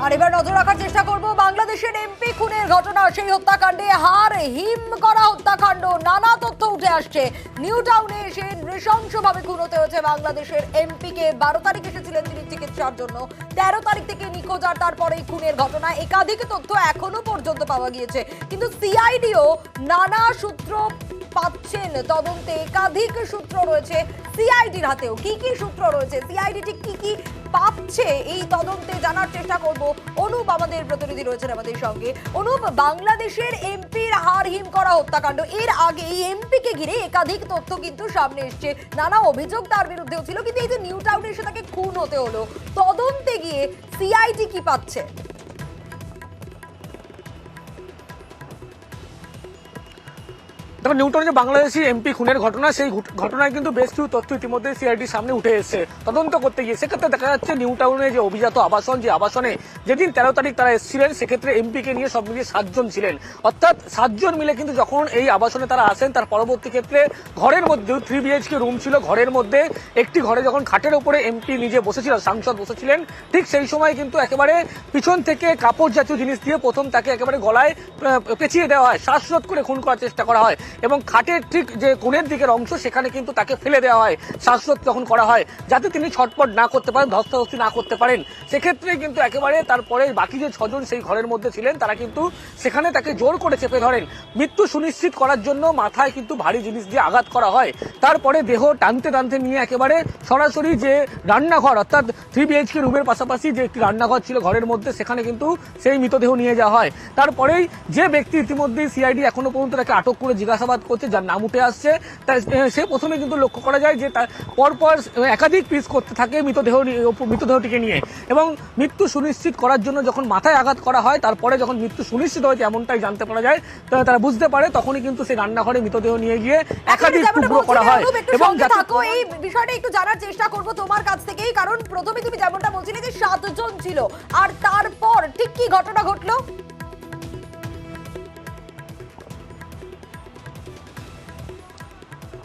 আর এবার নজর রাখার চেষ্টা করব বাংলাদেশের এমপি খুনের ঘটনা, সেই হত্যাকাণ্ডে হার হিম করা হত্যাকাণ্ড। নানা তথ্য উঠে আসছে। নিউ টাউনে এসে নৃশংসভাবে খুন হতে হয়েছে বাংলাদেশের এমপিকে। 12 তারিখ এসেছিলেন তিনি চিকিৎসার জন্য, 13 তারিখ থেকে নিখোঁজ, আর তারপরেই খুনের ঘটনা। একাধিক তথ্য এখনো পর্যন্ত পাওয়া গিয়েছে, কিন্তু সিআইডিও নানা সূত্র পাচ্ছেন তদন্তে। একাধিক সূত্র রয়েছে সিআইডির হাতেও। কি কি সূত্র রয়েছে, সিআইডি ঠিক কি কি পাচ্ছে এই তদন্তে জানার চেষ্টা করব। অনুপ আমাদের প্রতিনিধি রয়েছেন আমাদের সঙ্গে। অনুপ, বাংলাদেশের এমপির হার হিম করা হত্যাকাণ্ড, এর আগে এই এমপিকে ঘিরে একাধিক তথ্য কিন্তু সামনে এসছে, নানা অভিযোগ তার বিরুদ্ধেও ছিল, কিন্তু এই যে নিউ টাউনে এসে তাকে খুন হতে হলো, তদন্তে গিয়ে সিআইডি কি পাচ্ছে? দেখো, নিউটনে যে বাংলাদেশি এমপি খুনের ঘটনা, সেই ঘটনায় কিন্তু বেশ কিছু তথ্য ইতিমধ্যে সিআইডির সামনে উঠে এসেছে তদন্ত করতে গিয়ে। সেক্ষেত্রে দেখা যাচ্ছে নিউ টাউনে যে অভিজাত আবাসন, যে আবাসনে যেদিন 13 তারিখ তারা এসেছিলেন, সেক্ষেত্রে এমপিকে নিয়ে সব মিলিয়ে 7 জন ছিলেন। অর্থাৎ 7 জন মিলে কিন্তু যখন এই আবাসনে তারা আসেন, তার পরবর্তী ক্ষেত্রে ঘরের মধ্যে 3 BHK রুম ছিল। ঘরের মধ্যে একটি ঘরে যখন খাটের উপরে এমপি নিজে বসেছিল, সাংসদ বসেছিলেন, ঠিক সেই সময় কিন্তু একেবারে পিছন থেকে কাপড় জাতীয় জিনিস দিয়ে প্রথম তাকে একেবারে গলায় পেঁচিয়ে দেওয়া হয়, শ্বাসরোধ করে খুন করার চেষ্টা করা হয়। এবং খাটের ঠিক যে কোণের দিকের অংশ, সেখানে কিন্তু তাকে ফেলে দেওয়া হয়, শ্বাসরোধ তখন করা হয়, যাতে তিনি ছটপট না করতে পারেন, ধস্তাধস্তি না করতে পারেন। সেক্ষেত্রে কিন্তু একেবারে তারপরে বাকি যে 6 জন সেই ঘরের মধ্যে ছিলেন, তারা কিন্তু সেখানে তাকে জোর করে চেপে ধরেন। মৃত্যু সুনিশ্চিত করার জন্য মাথায় কিন্তু ভারী জিনিস দিয়ে আঘাত করা হয়। তারপরে দেহ টানতে টানতে নিয়ে একেবারে সরাসরি যে রান্নাঘর, অর্থাৎ 3 BHK রুমের পাশাপাশি যে একটি রান্নাঘর ছিল ঘরের মধ্যে, সেখানে কিন্তু সেই মৃতদেহ নিয়ে যাওয়া হয়। তারপরেই যে ব্যক্তি ইতিমধ্যেই সিআইডি এখনো পর্যন্ত তাকে আটক করে জিজ্ঞাসাবাদ করছে, যার নাম উঠে আসছে, সে প্রথমে কিন্তু লক্ষ্য করা যায় যে তার পরপর একাধিক পিস করতে থাকে মৃতদেহটিকে নিয়ে। এবং মৃত্যু সুনিশ্চিত করার জন্য যখন মাথায় আঘাত করা হয়, তারপরে যখন মৃত্যু সুনিশ্চিত হয়েছে এমনটাই জানতে পারা যায়, তারা বুঝতে পারে, তখনই কিন্তু সেই রান্নাঘরে মৃতদেহ নিয়ে গিয়ে একাধিক টুকরো করা হয়। এবং এই বিষয়টা একটু জানার চেষ্টা করব তোমার কাছ থেকেই, কারণ প্রথমে তুমি যেমনটা বলছিলে যে 7 জন ছিল, আর তারপর ঠিক কি ঘটনা ঘটলো?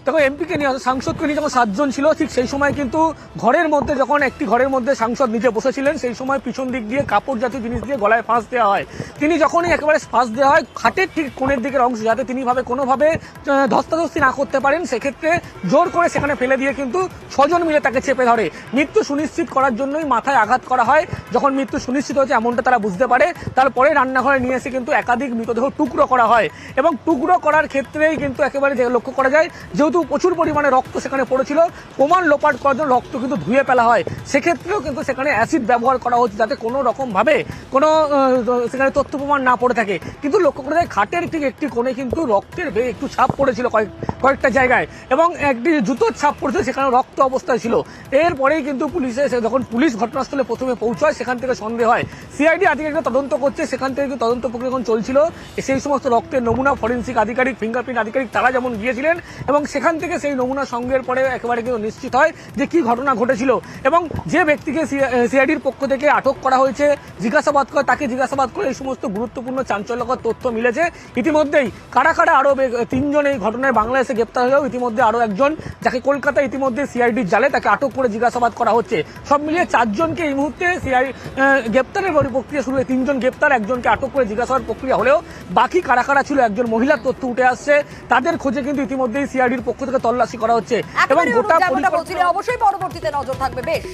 দেখো, এমপিকে নিয়ে, সাংসদকে নিয়ে যখন 7 জন ছিল, ঠিক সেই সময় কিন্তু ঘরের মধ্যে, যখন একটি ঘরের মধ্যে সাংসদ নিচে বসেছিলেন, সেই সময় পিছন দিক দিয়ে কাপড় জাতীয় জিনিস দিয়ে গলায় ফাঁস দেওয়া হয়। তিনি যখনই একেবারে ফাঁস দেওয়া হয় খাটের ঠিক কোণের দিকের অংশ, যাতে তিনি কোনোভাবে ধস্তাধস্তি না করতে পারেন, সেক্ষেত্রে জোর করে সেখানে ফেলে দিয়ে কিন্তু 6 জন মিলে তাকে চেপে ধরে। মৃত্যু সুনিশ্চিত করার জন্যই মাথায় আঘাত করা হয়। যখন মৃত্যু সুনিশ্চিত হয়েছে এমনটা তারা বুঝতে পারে, তারপরে রান্নাঘরে নিয়ে এসে কিন্তু একাধিক মৃতদেহ টুকরো করা হয়। এবং টুকরো করার ক্ষেত্রেই কিন্তু একেবারে লক্ষ্য করা যায়, যেহেতু প্রচুর পরিমাণে রক্ত সেখানে পড়েছিল, প্রমাণ লোপাট করার জন্য রক্ত কিন্তু ধুয়ে ফেলা হয়। সেক্ষেত্রেও কিন্তু সেখানে অ্যাসিড ব্যবহার করা হচ্ছে, যাতে কোনো রকমভাবে কোনো সেখানে তথ্য প্রমাণ না পড়ে থাকে। কিন্তু লক্ষ্য করা যায় খাটের ঠিক একটি কোণে কিন্তু রক্তের একটু ছাপ পড়েছিল কয়েকটা জায়গায়, এবং একটি জুতোর ছাপ পড়েছিল, সেখানে রক্ত অবস্থায় ছিল। এরপরেই কিন্তু পুলিশে, যখন পুলিশ ঘটনাস্থলে প্রথমে পৌঁছায়, সেখান থেকে সন্দেহ হয়। সিআইডি আধিকারিকরা তদন্ত করছে, সেখান থেকে কিন্তু তদন্ত প্রক্রিয়া যখন চলছিল, সেই সমস্ত রক্তের নমুনা ফরেন্সিক আধিকারিক, ফিঙ্গারপ্রিন্ট আধিকারিক তারা যেমন গিয়েছিলেন, এবং সেখান থেকে সেই নমুনা সঙ্গের পরে একেবারে কিন্তু নিশ্চিত হয় যে কি ঘটনা ঘটেছিল। এবং যে ব্যক্তিকে সিআইডির পক্ষ থেকে আটক করা হয়েছে, জিজ্ঞাসাবাদ করে, তাকে জিজ্ঞাসাবাদ করে এই সমস্ত গুরুত্বপূর্ণ চাঞ্চল্যকর তথ্য মিলেছে। ইতিমধ্যেই কারা কারা আরো 3 জন এই ঘটনায় বাংলাদেশে গ্রেপ্তার হলেও ইতিমধ্যে আরো একজন, যাকে কলকাতায় ইতিমধ্যে সিআইডির জালে তাকে আটক করে জিজ্ঞাসাবাদ করা হচ্ছে। সব মিলিয়ে 4 জনকে এই মুহূর্তে গ্রেপ্তারের প্রক্রিয়া শুরু হয়ে 3 জন গ্রেপ্তার, একজনকে আটক করে জিজ্ঞাসাবাদ প্রক্রিয়া হলেও বাকি কারা কারা ছিল, একজন মহিলার তথ্য উঠে আসছে, তাদের খোঁজে কিন্তু ইতিমধ্যেই সিআইডির পক্ষ থেকে তল্লাশি করা হচ্ছে। এবং গোটা অবশ্যই পরবর্তীতে নজর থাকবে। বেশ।